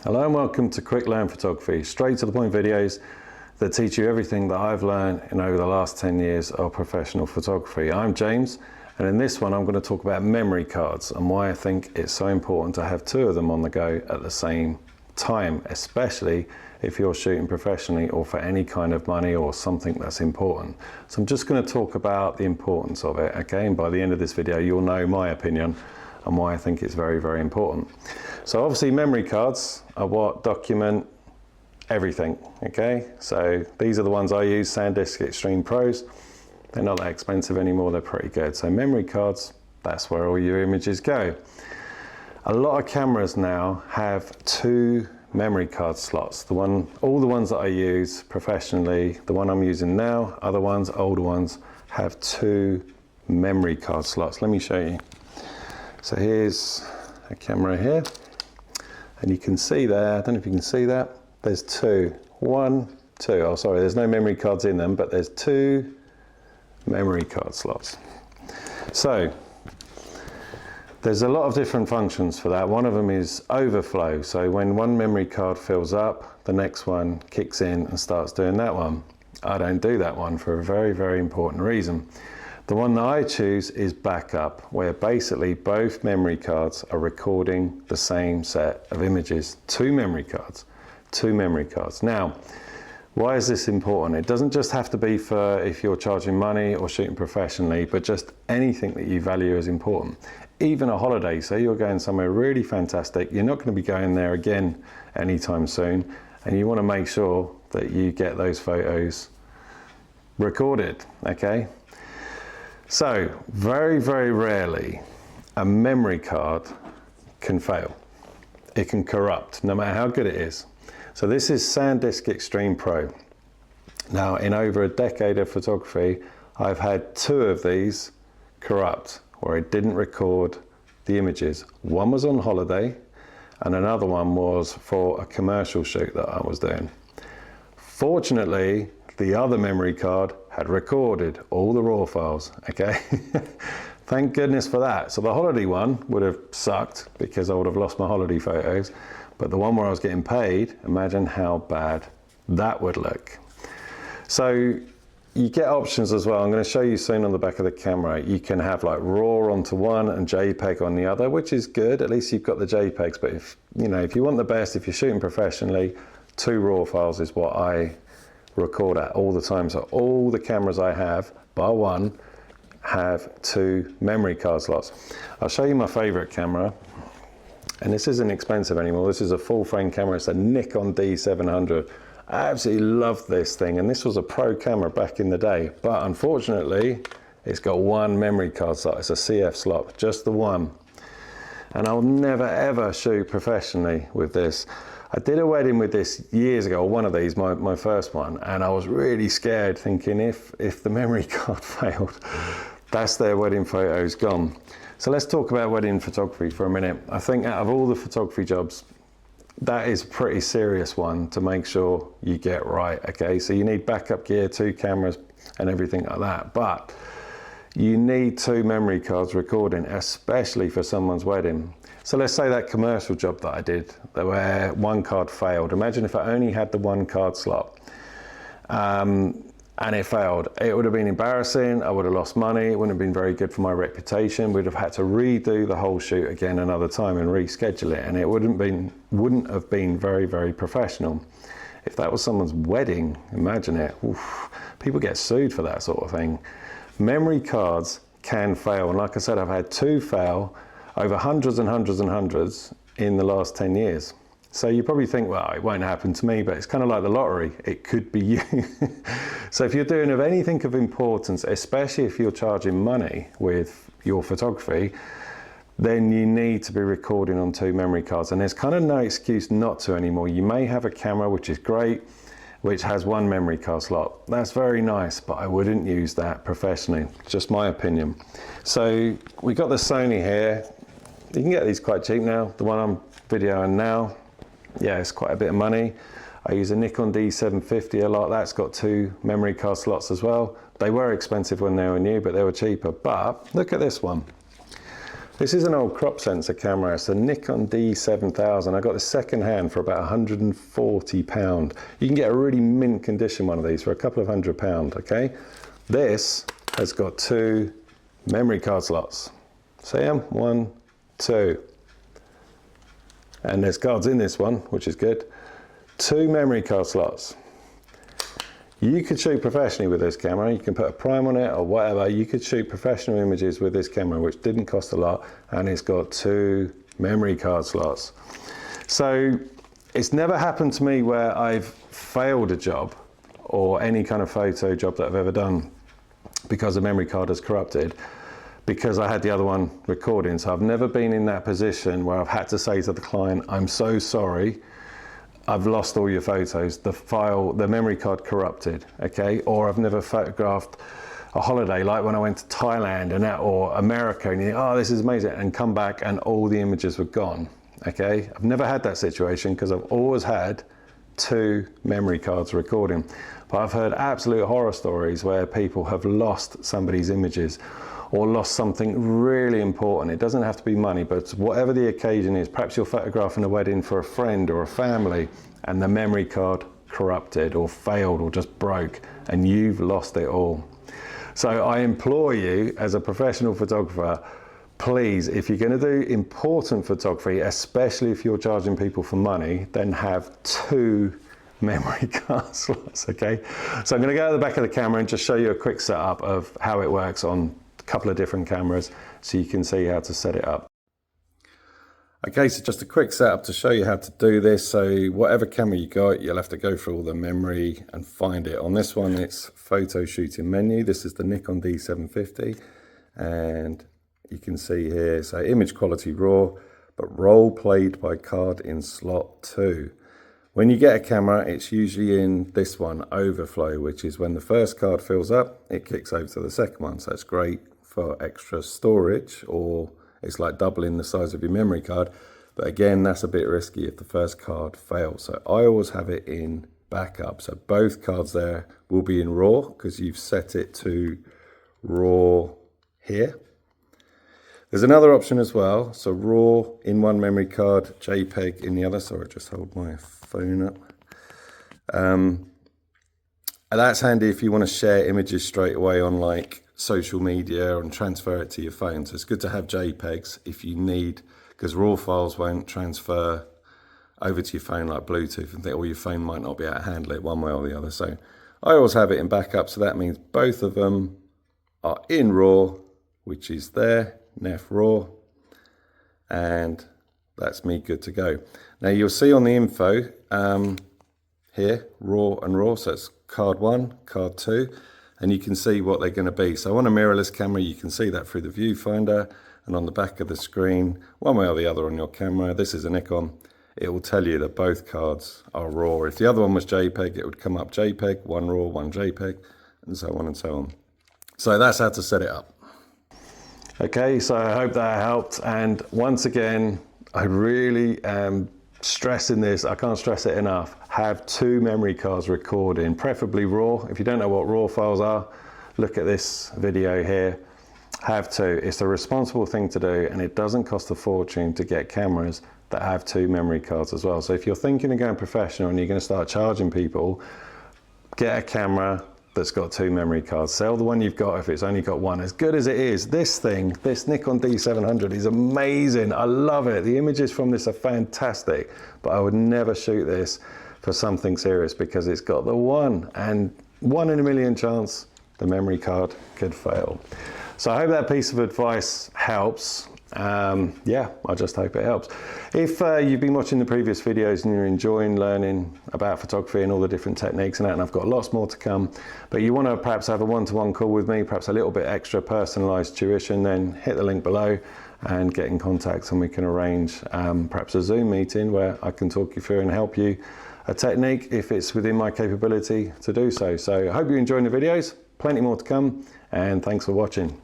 Hello and welcome to Quick Learn Photography, straight to the point videos that teach you everything that I've learned in over the last 10 years of professional photography. I'm James, and in this one I'm going to talk about memory cards and why I think it's so important to have two of them on the go at the same time, especially if you're shooting professionally or for any kind of money or something that's important. So I'm just going to talk about the importance of it, okay? And by the end of this video you'll know my opinion and why I think it's very, very important. So obviously memory cards are what document everything, okay? So these are the ones I use, SanDisk Extreme Pros. They're not that expensive anymore, they're pretty good. So memory cards, that's where all your images go. A lot of cameras now have two memory card slots. All the ones that I use professionally, the one I'm using now, other ones, older ones, have two memory card slots. Let me show you. So here's a camera here, and you can see there, I don't know if you can see that, there's two. Oh sorry, there's no memory cards in them, but there's two memory card slots. So there's a lot of different functions for that. One of them is overflow. So when one memory card fills up, the next one kicks in and starts doing that one. I don't do that one for a very, very important reason. The one that I choose is backup, where basically both memory cards are recording the same set of images. Two memory cards. Now, why is this important? It doesn't just have to be for if you're charging money or shooting professionally, but just anything that you value as important. Even a holiday, say you're going somewhere really fantastic, you're not going to be going there again anytime soon, and you want to make sure that you get those photos recorded, okay? So, very, very rarely a memory card can fail. It can corrupt, no matter how good it is. So this is SanDisk Extreme Pro. Now, in over a decade of photography, I've had two of these corrupt, where it didn't record the images. One was on holiday, and another one was for a commercial shoot that I was doing. Fortunately, the other memory card had recorded all the raw files, okay? Thank goodness for that. So the holiday one would have sucked because I would have lost my holiday photos, but the one where I was getting paid, imagine how bad that would look. So you get options as well. I'm going to show you soon on the back of the camera. You can have like RAW onto one and JPEG on the other, which is good. At least you've got the JPEGs, but if you want the best, if you're shooting professionally, two RAW files is what I record at all the time. So all the cameras I have, bar one, have two memory card slots. I'll show you my favorite camera, and this isn't expensive anymore. This is a full frame camera. It's a Nikon D700. I absolutely love this thing, and this was a pro camera back in the day, but unfortunately it's got one memory card slot. It's a CF slot, just the one, and I'll never ever shoot professionally with this. I did a wedding with this years ago, one of these, my first one, and I was really scared, thinking if the memory card failed, that's their wedding photos gone. So let's talk about wedding photography for a minute. I think out of all the photography jobs, that is a pretty serious one to make sure you get right, okay? So you need backup gear, two cameras and everything like that, but you need two memory cards recording, especially for someone's wedding. So let's say that commercial job that I did, where one card failed. Imagine if I only had the one card slot and it failed. It would have been embarrassing, I would have lost money, it wouldn't have been very good for my reputation. We'd have had to redo the whole shoot again another time and reschedule it, and it wouldn't have been very, very professional. If that was someone's wedding, imagine it. Oof, people get sued for that sort of thing. Memory cards can fail, and like I said, I've had two fail over hundreds and hundreds and hundreds in the last 10 years. So you probably think, well, it won't happen to me, but it's kind of like the lottery. It could be you. So if you're doing of anything of importance, especially if you're charging money with your photography, then you need to be recording on two memory cards. And there's kind of no excuse not to anymore. You may have a camera, which is great, which has one memory card slot. That's very nice, but I wouldn't use that professionally. Just my opinion. So we got the Sony here. You can get these quite cheap now. The one I'm videoing now, yeah, it's quite a bit of money. I use a Nikon D750 a lot. That's got two memory card slots as well. They were expensive when they were new, but they were cheaper. But look at this one. This is an old crop sensor camera. It's a Nikon D7000. I got this second hand for about £140. You can get a really mint condition one of these for a couple of £100, okay? This has got 2 memory card slots. See them? 1, 2. And there's cards in this one, which is good. 2 memory card slots. You could shoot professionally with this camera. You can put a prime on it or whatever. You could shoot professional images with this camera, which didn't cost a lot, and it's got 2 memory card slots. So it's never happened to me where I've failed a job or any kind of photo job that I've ever done because the memory card has corrupted, because I had the other one recording. So I've never been in that position where I've had to say to the client, I'm so sorry, I've lost all your photos, the memory card corrupted, okay? Or I've never photographed a holiday, like when I went to Thailand or America, and you think, oh, this is amazing, and come back and all the images were gone, okay? I've never had that situation because I've always had 2 memory cards recording. But I've heard absolute horror stories where people have lost somebody's images or lost something really important. It doesn't have to be money, but whatever the occasion is, perhaps you're photographing a wedding for a friend or a family and the memory card corrupted or failed or just broke and you've lost it all. So I implore you as a professional photographer, please, if you're going to do important photography, especially if you're charging people for money, then have 2 memory card slots, okay? So I'm going to go to the back of the camera and just show you a quick setup of how it works on a couple of different cameras so you can see how to set it up. Okay, so just a quick setup to show you how to do this. So whatever camera you got, you'll have to go through all the memory and find it. On this one, it's photo shooting menu. This is the Nikon D750, and you can see here, so image quality raw, but role played by card in slot 2. When you get a camera, it's usually in this one, overflow, which is when the first card fills up, it kicks over to the second one. So that's great for extra storage, or it's like doubling the size of your memory card. But again, that's a bit risky if the first card fails. So I always have it in backup. So both cards there will be in RAW because you've set it to RAW here. There's another option as well. So RAW in one memory card, JPEG in the other. Sorry, just hold my phone up. And that's handy if you want to share images straight away on like social media and transfer it to your phone. So it's good to have JPEGs if you need, because RAW files won't transfer over to your phone like Bluetooth, and or your phone might not be able to handle it one way or the other. So I always have it in backup. So that means both of them are in RAW, which is there, NEF RAW, and that's me good to go. Now you'll see on the info here, RAW and RAW, so it's card 1, card 2, and you can see what they're going to be. So on a mirrorless camera, you can see that through the viewfinder, and on the back of the screen, one way or the other on your camera, this is a Nikon, it will tell you that both cards are RAW. If the other one was JPEG, it would come up JPEG, 1 RAW, 1 JPEG, and so on and so on. So that's how to set it up. Okay, so I hope that helped, and once again, I really am stressing this, I can't stress it enough, have 2 memory cards recording, preferably RAW. If you don't know what RAW files are, look at this video here. Have 2. It's a responsible thing to do, and it doesn't cost a fortune to get cameras that have 2 memory cards as well. So if you're thinking of going professional and you're going to start charging people, get a camera that's got 2 memory cards. Sell the one you've got if it's only got 1. As good as it is, this thing, this Nikon D700 is amazing. I love it. The images from this are fantastic, but I would never shoot this for something serious because it's got the 1 in a million chance the memory card could fail. So I hope that piece of advice helps. Yeah, I just hope it helps. If you've been watching the previous videos and you're enjoying learning about photography and all the different techniques and that, and I've got lots more to come, but you want to perhaps have a one-to-one call with me, perhaps a little bit extra personalized tuition, then hit the link below and get in contact, and we can arrange perhaps a Zoom meeting where I can talk you through and help you a technique if it's within my capability to do so. So I hope you're enjoying the videos, plenty more to come, and thanks for watching.